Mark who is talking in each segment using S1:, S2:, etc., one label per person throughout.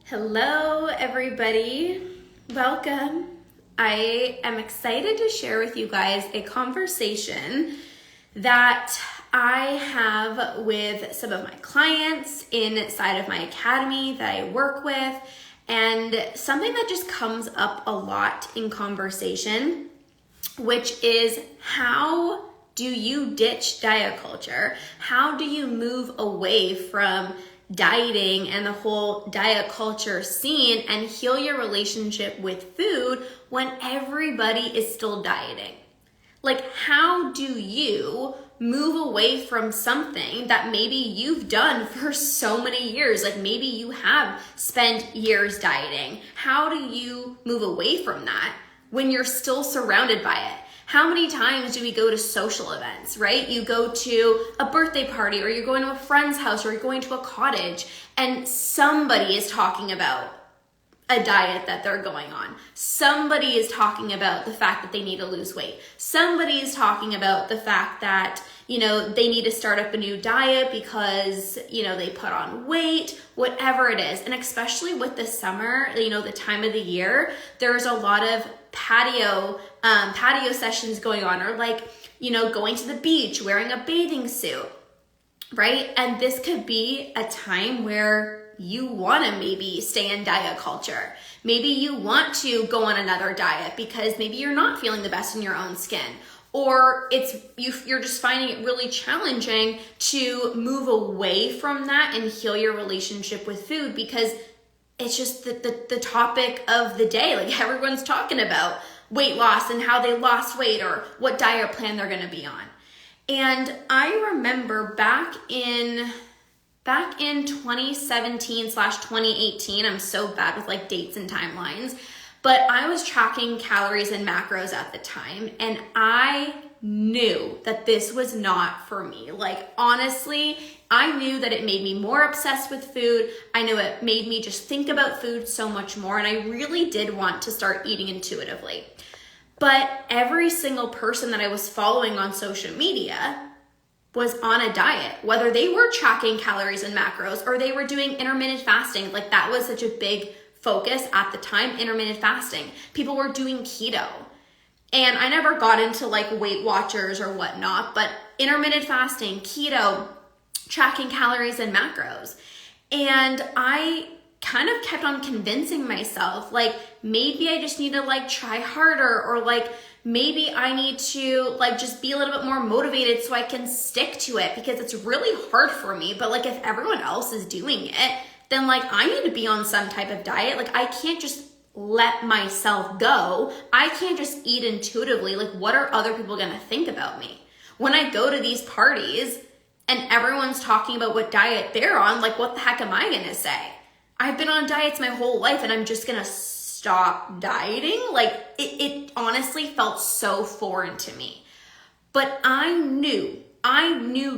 S1: Hello, everybody. Welcome. I am excited to share with you guys a conversation that I have with some of my clients inside of my academy that I work with, and something that just comes up a lot in conversation, which is how do you ditch diet culture? How do you move away from dieting and the whole diet culture scene and heal your relationship with food when everybody is still dieting? Like, how do you move away from something that maybe you've done for so many years? Like, maybe you have spent years dieting. How do you move away from that when you're still surrounded by it? How many times do we go to social events, right? You go to a birthday party, or you're going to a friend's house, or you're going to a cottage, and somebody is talking about a diet that they're going on. Somebody is talking about the fact that they need to lose weight. Somebody is talking about the fact that, they need to start up a new diet because, they put on weight, whatever it is. And especially with the summer, the time of the year, there's a lot of patio sessions going on, or going to the beach, wearing a bathing suit, right? And this could be a time where you want to maybe stay in diet culture. Maybe you want to go on another diet because maybe you're not feeling the best in your own skin, or you're just finding it really challenging to move away from that and heal your relationship with food because it's just the topic of the day. Like, everyone's talking about weight loss and how they lost weight or what diet plan they're going to be on. And I remember back in 2017/2018, I'm so bad with dates and timelines, but I was tracking calories and macros at the time, and I knew that this was not for me. Honestly, I knew that it made me more obsessed with food. I knew it made me just think about food so much more, and I really did want to start eating intuitively. But every single person that I was following on social media was on a diet, whether they were tracking calories and macros or they were doing intermittent fasting. That was such a big focus at the time, intermittent fasting. People were doing keto. And I never got into Weight Watchers or whatnot, but intermittent fasting, keto, tracking calories and macros. And I kind of kept on convincing myself, maybe I just need to try harder, or maybe I need to just be a little bit more motivated so I can stick to it, because it's really hard for me. But if everyone else is doing it, then I need to be on some type of diet. I can't just let myself go. I can't just eat intuitively. What are other people going to think about me? When I go to these parties and everyone's talking about what diet they're on, what the heck am I going to say? I've been on diets my whole life and I'm just going to stop dieting. It honestly felt so foreign to me. But I knew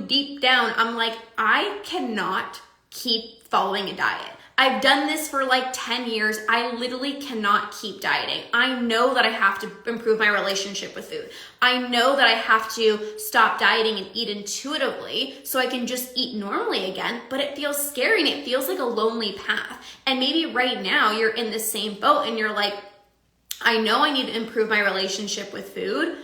S1: deep down, I cannot keep following a diet. I've done this for 10 years. I literally cannot keep dieting. I know that I have to improve my relationship with food. I know that I have to stop dieting and eat intuitively so I can just eat normally again, but it feels scary and it feels like a lonely path. And maybe right now you're in the same boat and you're I know I need to improve my relationship with food,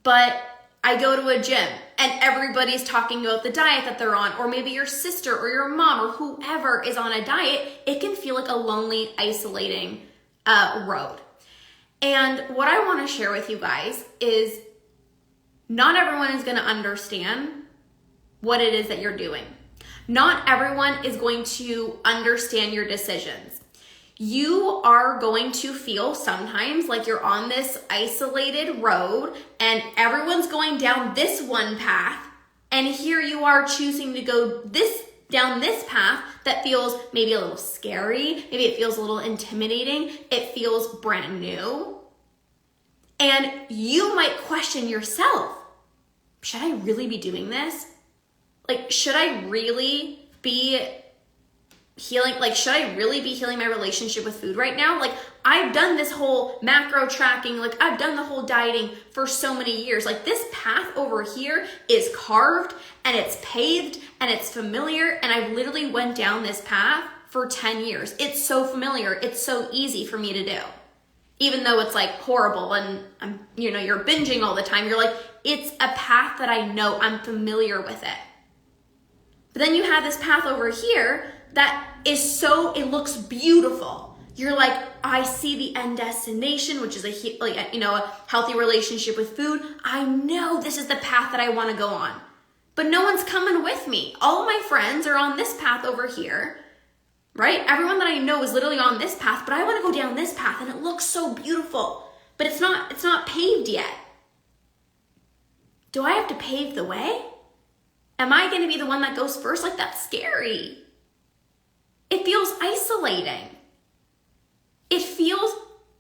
S1: but I go to a gym and everybody's talking about the diet that they're on, or maybe your sister or your mom or whoever is on a diet. It can feel like a lonely, isolating road. And what I want to share with you guys is not everyone is going to understand what it is that you're doing. Not everyone is going to understand your decisions. You are going to feel sometimes like you're on this isolated road and everyone's going down this one path, and here you are choosing to go down this path that feels maybe a little scary, maybe it feels a little intimidating, it feels brand new. And you might question yourself, should I really be doing this? Should I really be healing? Should I really be healing my relationship with food right now? I've done this whole macro tracking, I've done the whole dieting for so many years. This path over here is carved and it's paved and it's familiar, and I've literally went down this path for 10 years. It's so familiar. It's so easy for me to do. Even though it's like horrible and you're binging all the time, you're like, it's a path that I know, I'm familiar with it. But then you have this path over here that is it looks beautiful. You're like, I see the end destination, which is a healthy relationship with food. I know this is the path that I want to go on. But no one's coming with me. All of my friends are on this path over here, right? Everyone that I know is literally on this path, but I want to go down this path and it looks so beautiful, but it's not paved yet. Do I have to pave the way? Am I going to be the one that goes first? Like, that's scary. It feels isolating. It feels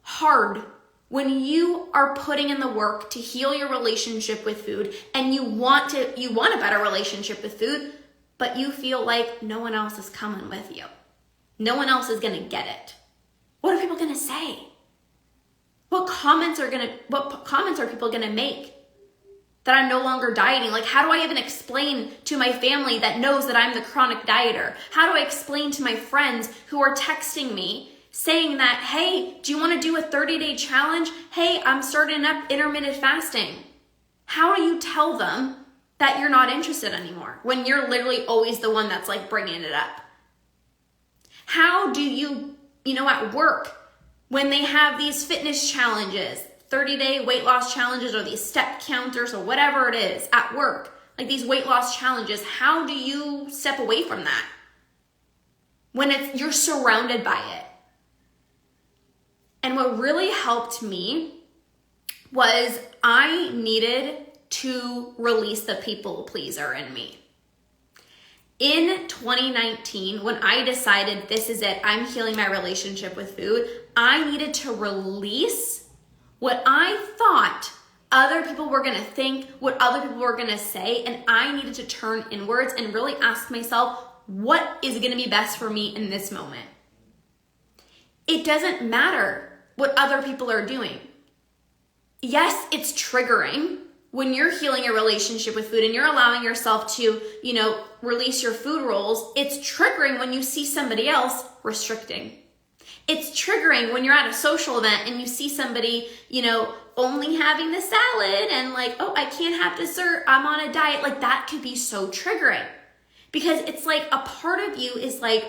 S1: hard when you are putting in the work to heal your relationship with food and you want a better relationship with food, but you feel like no one else is coming with you. No one else is going to get it. What are people going to say? What comments are people going to make? That I'm no longer dieting? Like, how do I even explain to my family that knows that I'm the chronic dieter? How do I explain to my friends who are texting me saying that, hey, do you want to do a 30-day challenge? Hey, I'm starting up intermittent fasting. How do you tell them that you're not interested anymore when you're literally always the one that's like bringing it up? How do you at work, when they have these fitness challenges, 30-day weight loss challenges, or these step counters, or whatever it is at work, like these weight loss challenges, how do you step away from that when you're surrounded by it? And what really helped me was I needed to release the people pleaser in me. In 2019, when I decided this is it, I'm healing my relationship with food, I needed to release what I thought other people were going to think, what other people were going to say, and I needed to turn inwards and really ask myself, what is going to be best for me in this moment? It doesn't matter what other people are doing. Yes, it's triggering when you're healing your relationship with food and you're allowing yourself to, release your food rules. It's triggering when you see somebody else restricting. It's triggering when you're at a social event and you see somebody, only having the salad and like, oh, I can't have dessert, I'm on a diet. Like, that could be so triggering because it's like a part of you is like,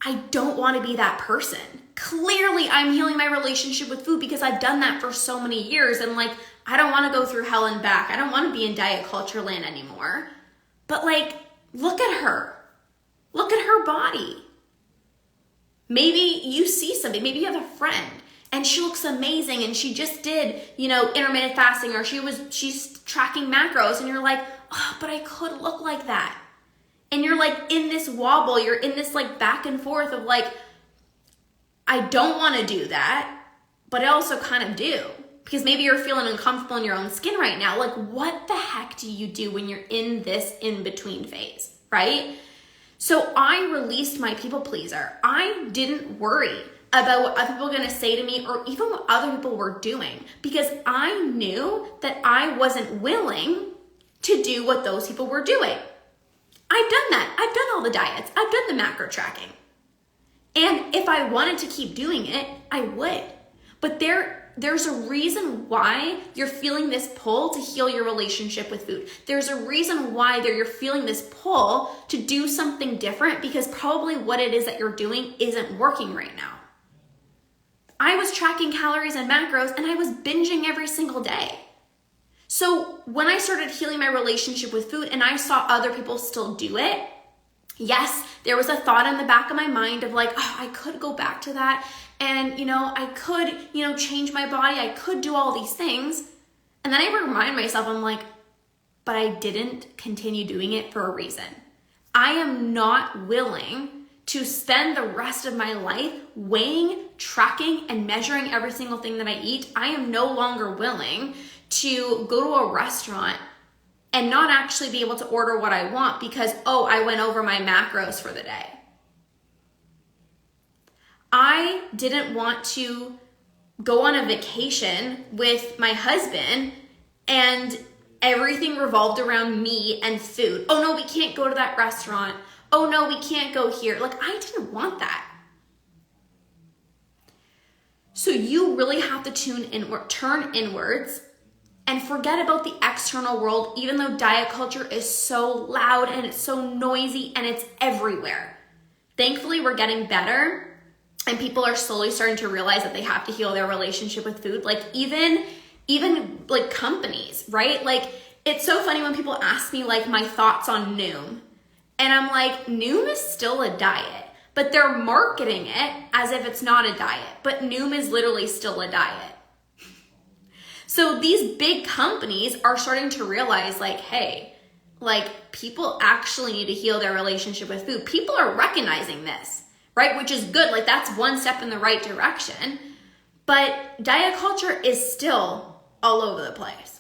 S1: I don't want to be that person. Clearly, I'm healing my relationship with food because I've done that for so many years. And like, I don't want to go through hell and back. I don't want to be in diet culture land anymore. But like, look at her. Look at her body. Maybe you see somebody, maybe you have a friend and she looks amazing and she just did, intermittent fasting, or she's tracking macros, and you're like, oh, but I could look like that. And you're like in this wobble, you're in this like back and forth of like, I don't want to do that, but I also kind of do. Because maybe you're feeling uncomfortable in your own skin right now. Like, what the heck do you do when you're in this in-between phase, right? So I released my people pleaser. I didn't worry about what other people were going to say to me or even what other people were doing because I knew that I wasn't willing to do what those people were doing. I've done that. I've done all the diets. I've done the macro tracking. And if I wanted to keep doing it, I would. But there's a reason why you're feeling this pull to heal your relationship with food. There's a reason why you're feeling this pull to do something different because probably what it is that you're doing isn't working right now. I was tracking calories and macros and I was binging every single day. So when I started healing my relationship with food and I saw other people still do it, yes, there was a thought in the back of my mind of like, oh, I could go back to that. And, I could, change my body. I could do all these things. And then I remind myself, I'm like, but I didn't continue doing it for a reason. I am not willing to spend the rest of my life weighing, tracking, and measuring every single thing that I eat. I am no longer willing to go to a restaurant and not actually be able to order what I want because, oh, I went over my macros for the day. I didn't want to go on a vacation with my husband and everything revolved around me and food. Oh no, we can't go to that restaurant. Oh no, we can't go here. Like, I didn't want that. So you really have to turn inwards and forget about the external world, even though diet culture is so loud and it's so noisy and it's everywhere. Thankfully, we're getting better and people are slowly starting to realize that they have to heal their relationship with food. Like even like companies, right? Like, it's so funny when people ask me like my thoughts on Noom. And I'm like, Noom is still a diet, but they're marketing it as if it's not a diet. But Noom is literally still a diet. So these big companies are starting to realize like, hey, like people actually need to heal their relationship with food. People are recognizing this, right? Which is good. Like, that's one step in the right direction. But diet culture is still all over the place.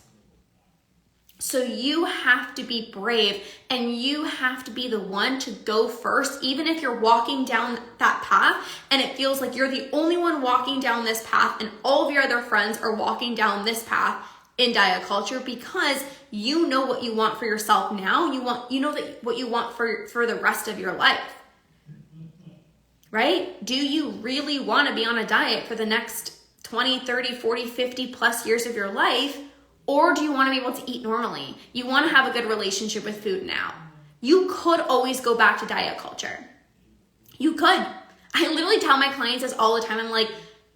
S1: So you have to be brave and you have to be the one to go first, even if you're walking down that path and it feels like you're the only one walking down this path and all of your other friends are walking down this path in diet culture, because you know what you want for yourself now. You know that what you want for the rest of your life. Right? Do you really want to be on a diet for the next 20, 30, 40, 50 plus years of your life? Or do you want to be able to eat normally? You want to have a good relationship with food now. You could always go back to diet culture. You could. I literally tell my clients this all the time. I'm like,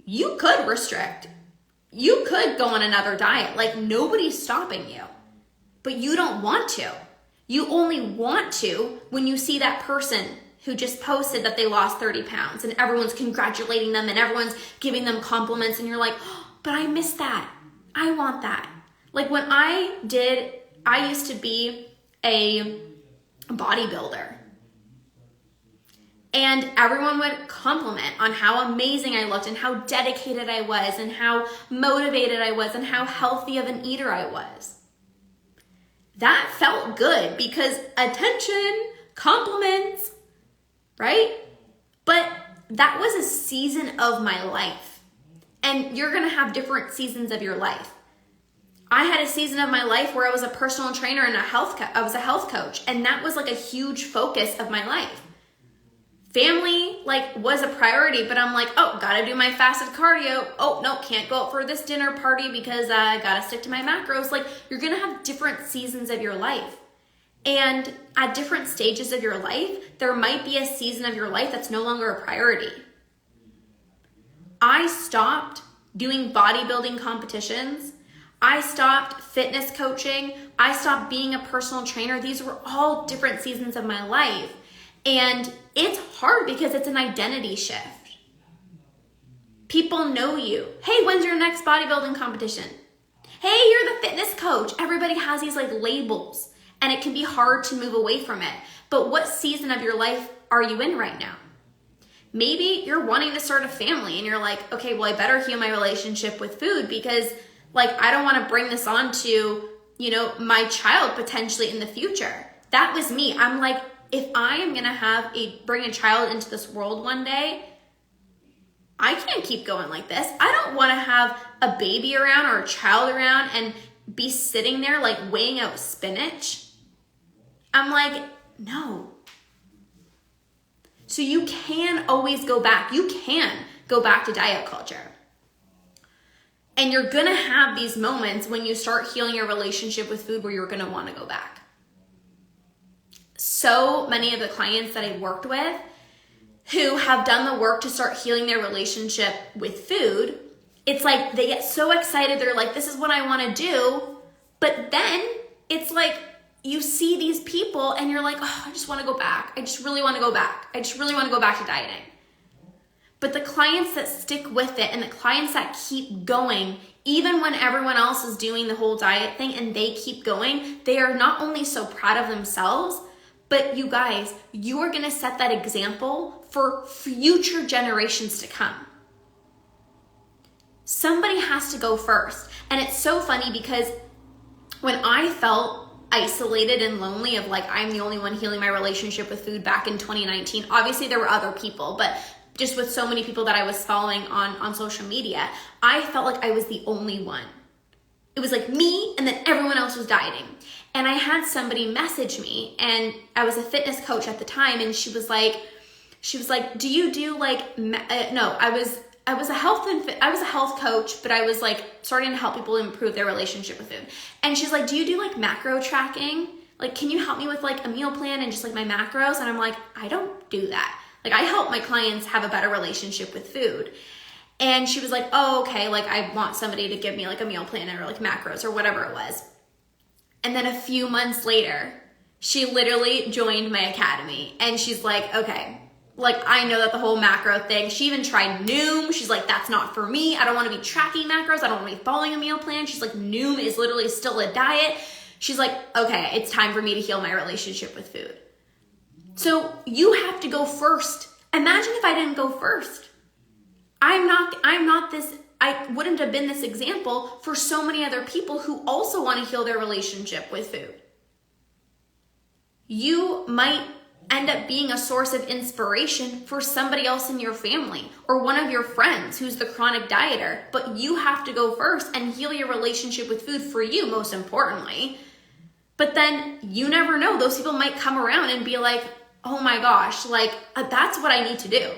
S1: you could restrict. You could go on another diet. Like, nobody's stopping you. But you don't want to. You only want to when you see that person who just posted that they lost 30 pounds and everyone's congratulating them and everyone's giving them compliments and you're like, oh, but I miss that. I want that. Like, when I used to be a bodybuilder and everyone would compliment on how amazing I looked and how dedicated I was and how motivated I was and how healthy of an eater I was. That felt good because attention, compliments, right? But that was a season of my life. And you're going to have different seasons of your life. I had a season of my life where I was a personal trainer and I was a health coach. And that was like a huge focus of my life. Family was a priority, but I'm like, oh, gotta do my fasted cardio. Oh, no, can't go out for this dinner party because I gotta stick to my macros. Like, you're gonna have different seasons of your life. And at different stages of your life, there might be a season of your life that's no longer a priority. I stopped doing bodybuilding competitions. I stopped fitness coaching. I stopped being a personal trainer. These were all different seasons of my life. And it's hard because it's an identity shift. People know you. Hey, when's your next bodybuilding competition? Hey, you're the fitness coach. Everybody has these labels and it can be hard to move away from it. But what season of your life are you in right now? Maybe you're wanting to start a family and you're like, okay, well, I better heal my relationship with food because I don't want to bring this on to, my child potentially in the future. That was me. I'm like, if I am going to bring a child into this world one day, I can't keep going like this. I don't want to have a baby around or a child around and be sitting there weighing out spinach. I'm like, no. So you can always go back. You can go back to diet culture. And you're going to have these moments when you start healing your relationship with food where you're going to want to go back. So many of the clients that I worked with who have done the work to start healing their relationship with food, it's like they get so excited. They're like, this is what I want to do. But then it's like you see these people and you're like, oh, I just want to go back. I just really want to go back. I just really want to go back to dieting. But the clients that stick with it and the clients that keep going, even when everyone else is doing the whole diet thing and they keep going, they are not only so proud of themselves, but you guys, you are going to set that example for future generations to come. Somebody has to go first. And it's so funny because when I felt isolated and lonely of I'm the only one healing my relationship with food back in 2019, obviously there were other people, but just with so many people that I was following on social media, I felt like I was the only one. It was me and then everyone else was dieting. And I had somebody message me, and I was a fitness coach at the time, and she was like, do you do like, no, I was a health coach, but I was like starting to help people improve their relationship with food. And she's like, do you do like macro tracking? Like, can you help me with like a meal plan and just like my macros? And I'm like, I don't do that. Like, I help my clients have a better relationship with food. And she was like, oh, okay. Like, I want somebody to give me like a meal plan or like macros or whatever it was. And then a few months later, she literally joined my academy, and she's like, okay, like, I know that the whole macro thing, she even tried Noom. She's like, that's not for me. I don't want to be tracking macros. I don't want to be following a meal plan. She's like, Noom is literally still a diet. She's like, okay, it's time for me to heal my relationship with food. So you have to go first. Imagine if I didn't go first. I wouldn't have been this example for so many other people who also want to heal their relationship with food. You might end up being a source of inspiration for somebody else in your family or one of your friends who's the chronic dieter, but you have to go first and heal your relationship with food for you, most importantly. But then you never know. Those people might come around and be like, oh my gosh, like that's what I need to do.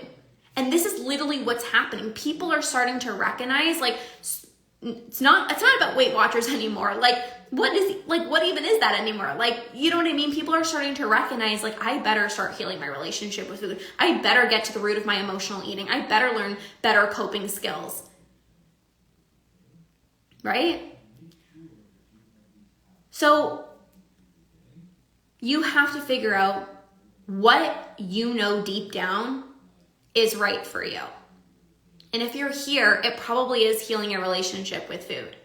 S1: And this is literally what's happening. People are starting to recognize, like, it's not about Weight Watchers anymore. Like, what even is that anymore? Like, you know what I mean? People are starting to recognize, like, I better start healing my relationship with food. I better get to the root of my emotional eating. I better learn better coping skills. Right? So you have to figure out what you know deep down is right for you. And if you're here, it probably is healing your relationship with food.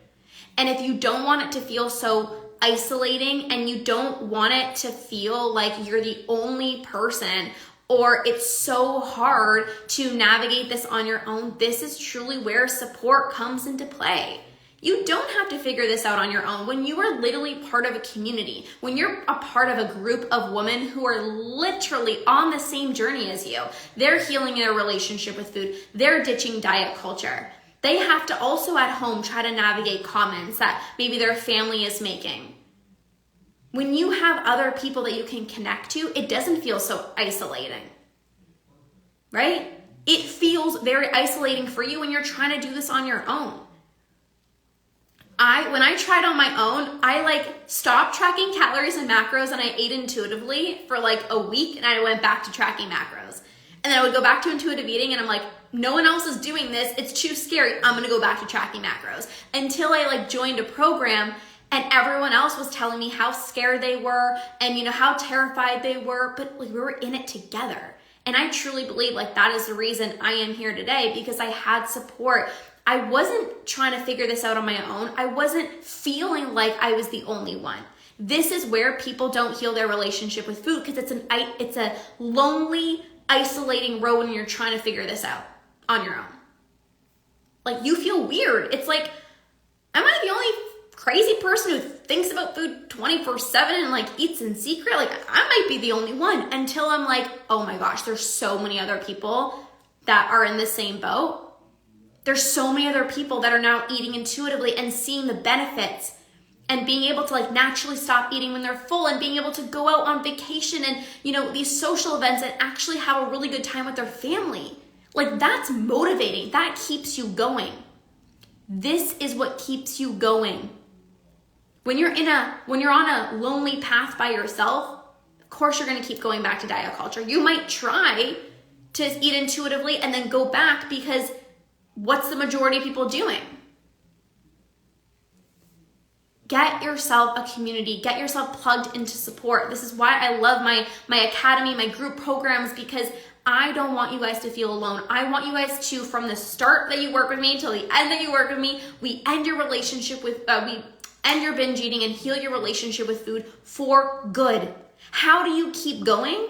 S1: And if you don't want it to feel so isolating, and you don't want it to feel like you're the only person, or it's so hard to navigate this on your own, this is truly where support comes into play. You don't have to figure this out on your own. When you are literally part of a community, when you're a part of a group of women who are literally on the same journey as you, they're healing their relationship with food, they're ditching diet culture. They have to also at home try to navigate comments that maybe their family is making. When you have other people that you can connect to, it doesn't feel so isolating, right? It feels very isolating for you when you're trying to do this on your own. When I tried on my own, I like stopped tracking calories and macros, and I ate intuitively for like a week, and I went back to tracking macros. And then I would go back to intuitive eating, and I'm like, no one else is doing this. It's too scary. I'm going to go back to tracking macros, until I like joined a program and everyone else was telling me how scared they were and, you know, how terrified they were, but like we were in it together. And I truly believe like that is the reason I am here today, because I had support. I wasn't trying to figure this out on my own. I wasn't feeling like I was the only one. This is where people don't heal their relationship with food, because it's a lonely, isolating road when you're trying to figure this out on your own. Like, you feel weird. It's like, am I the only crazy person who thinks about food 24/7 and like eats in secret? Like, I might be the only one, until I'm like, oh my gosh, there's so many other people that are in the same boat. There's so many other people that are now eating intuitively and seeing the benefits and being able to like naturally stop eating when they're full, and being able to go out on vacation and, you know, these social events and actually have a really good time with their family. Like, that's motivating. That keeps you going. This is what keeps you going. When you're on a lonely path by yourself, of course you're going to keep going back to diet culture. You might try to eat intuitively and then go back, because what's the majority of people doing? Get yourself a community. Get yourself plugged into support. This is why I love my academy, my group programs, because I don't want you guys to feel alone. I want you guys to, from the start that you work with me till the end that you work with me, we end your relationship with, we end your binge eating and heal your relationship with food for good. How do you keep going?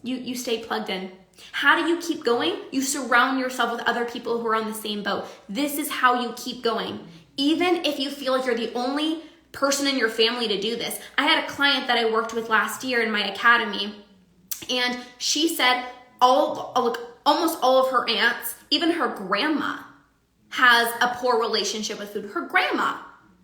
S1: You stay plugged in. How do you keep going? You surround yourself with other people who are on the same boat. This is how you keep going. Even if you feel like you're the only person in your family to do this. I had a client that I worked with last year in my academy, and she said almost all of her aunts, even her grandma, has a poor relationship with food. Her grandma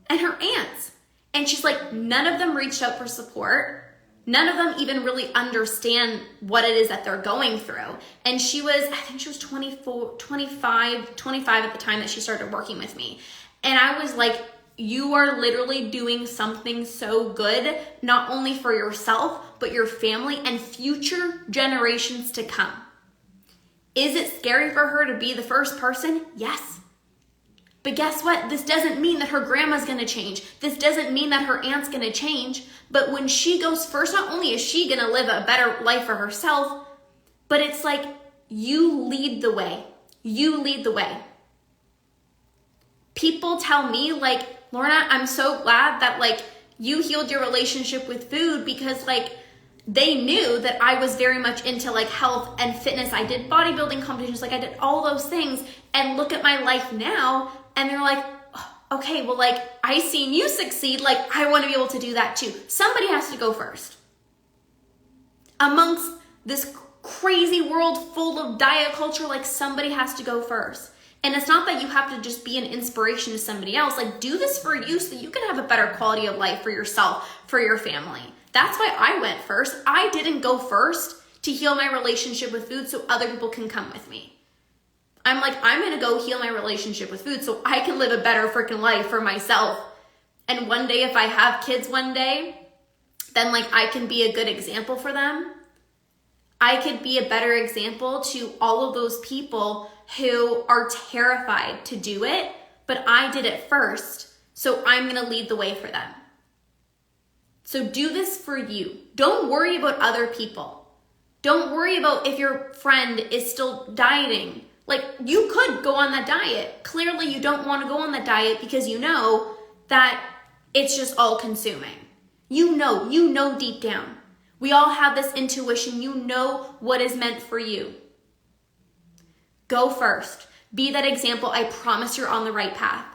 S1: and her aunts. And she's like, none of them reached out for support. None of them even really understand what it is that they're going through. And she was, I think she was 25 at the time that she started working with me. And I was like, you are literally doing something so good, not only for yourself, but your family and future generations to come. Is it scary for her to be the first person? Yes. But guess what? This doesn't mean that her grandma's gonna change. This doesn't mean that her aunt's gonna change. But when she goes first, not only is she gonna live a better life for herself, but it's like, you lead the way. You lead the way. People tell me like, Lorna, I'm so glad that like you healed your relationship with food, because like they knew that I was very much into like health and fitness. I did bodybuilding competitions, like I did all those things, and look at my life now. And they're like, oh, okay, well, like, I seen you succeed. Like, I want to be able to do that too. Somebody has to go first. Amongst this crazy world full of diet culture, like, somebody has to go first. And it's not that you have to just be an inspiration to somebody else. Like, do this for you so that you can have a better quality of life for yourself, for your family. That's why I went first. I didn't go first to heal my relationship with food so other people can come with me. I'm like, I'm going to go heal my relationship with food so I can live a better freaking life for myself. And one day, if I have kids one day, then like I can be a good example for them. I could be a better example to all of those people who are terrified to do it, but I did it first. So I'm going to lead the way for them. So do this for you. Don't worry about other people. Don't worry about if your friend is still dieting. Like, you could go on that diet. Clearly, you don't want to go on that diet because you know that it's just all consuming. You know deep down. We all have this intuition. You know what is meant for you. Go first. Be that example. I promise you're on the right path.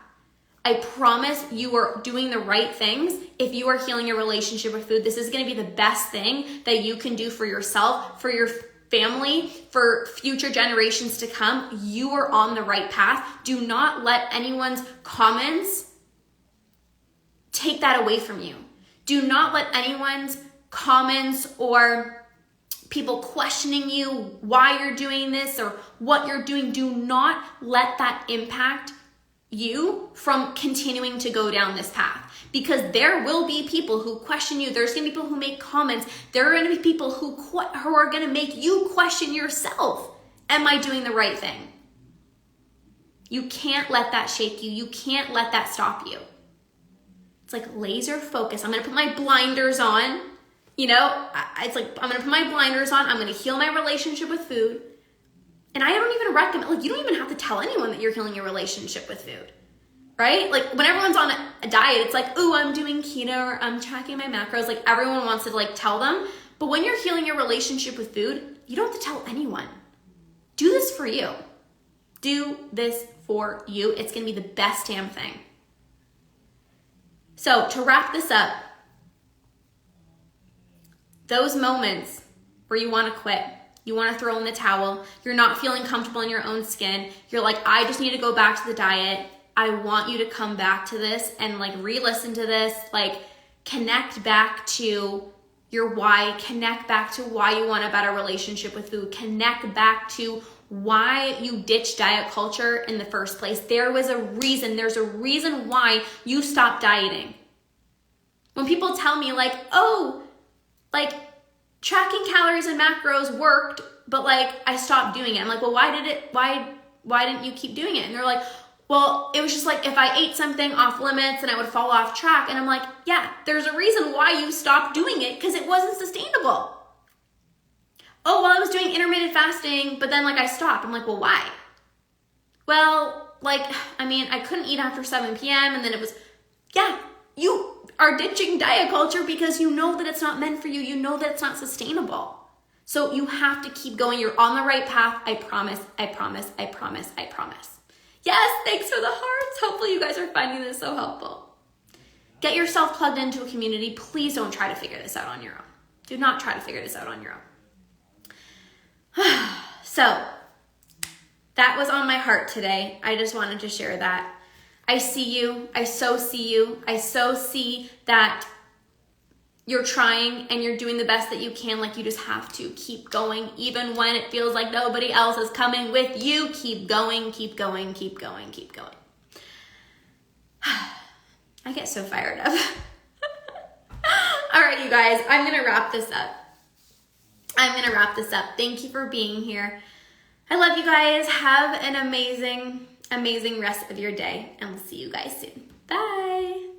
S1: I promise you are doing the right things. If you are healing your relationship with food, this is going to be the best thing that you can do for yourself, for your family, for future generations to come. You are on the right path. Do not let anyone's comments take that away from you. Do not let anyone's comments or people questioning you why you're doing this or what you're doing. Do not let that impact you from continuing to go down this path, because there will be people who question you. There's going to be people who make comments. There are going to be people who are going to make you question yourself. Am I doing the right thing? You can't let that shake you. You can't let that stop you. It's like laser focus. I'm going to put my blinders on. You know, it's like, I'm going to put my blinders on. I'm going to heal my relationship with food. And I don't even recommend, like, you don't even have to tell anyone that you're healing your relationship with food, right? Like, when everyone's on a diet, it's like, ooh, I'm doing keto or I'm tracking my macros. Like, everyone wants to, like, tell them. But when you're healing your relationship with food, you don't have to tell anyone. Do this for you. Do this for you. It's going to be the best damn thing. So, to wrap this up, those moments where you want to quit, you want to throw in the towel, you're not feeling comfortable in your own skin, you're like, I just need to go back to the diet. I want you to come back to this and like re-listen to this, like connect back to your why, connect back to why you want a better relationship with food, connect back to why you ditched diet culture in the first place. There's a reason why you stopped dieting. When people tell me like, oh, like tracking calories and macros worked, but like I stopped doing it. I'm like, well, why didn't you keep doing it? And they're like, well, it was just like if I ate something off limits and I would fall off track. And I'm like, yeah, there's a reason why you stopped doing it, because it wasn't sustainable. Oh, well, I was doing intermittent fasting, but then like I stopped. I'm like, well, why? Well, like, I mean, I couldn't eat after 7 p.m. And then it was, yeah, you are ditching diet culture because you know that it's not meant for you. You know that it's not sustainable. So you have to keep going. You're on the right path. I promise, I promise, I promise, I promise. Yes, thanks for the hearts. Hopefully you guys are finding this so helpful. Get yourself plugged into a community. Please don't try to figure this out on your own. Do not try to figure this out on your own. So that was on my heart today. I just wanted to share that. I see you. I so see you. I so see that you're trying and you're doing the best that you can. Like, you just have to keep going. Even when it feels like nobody else is coming with you, keep going, keep going, keep going, keep going. I get so fired up. All right, you guys, I'm going to wrap this up. Thank you for being here. I love you guys. Have an amazing rest of your day, and we'll see you guys soon. Bye.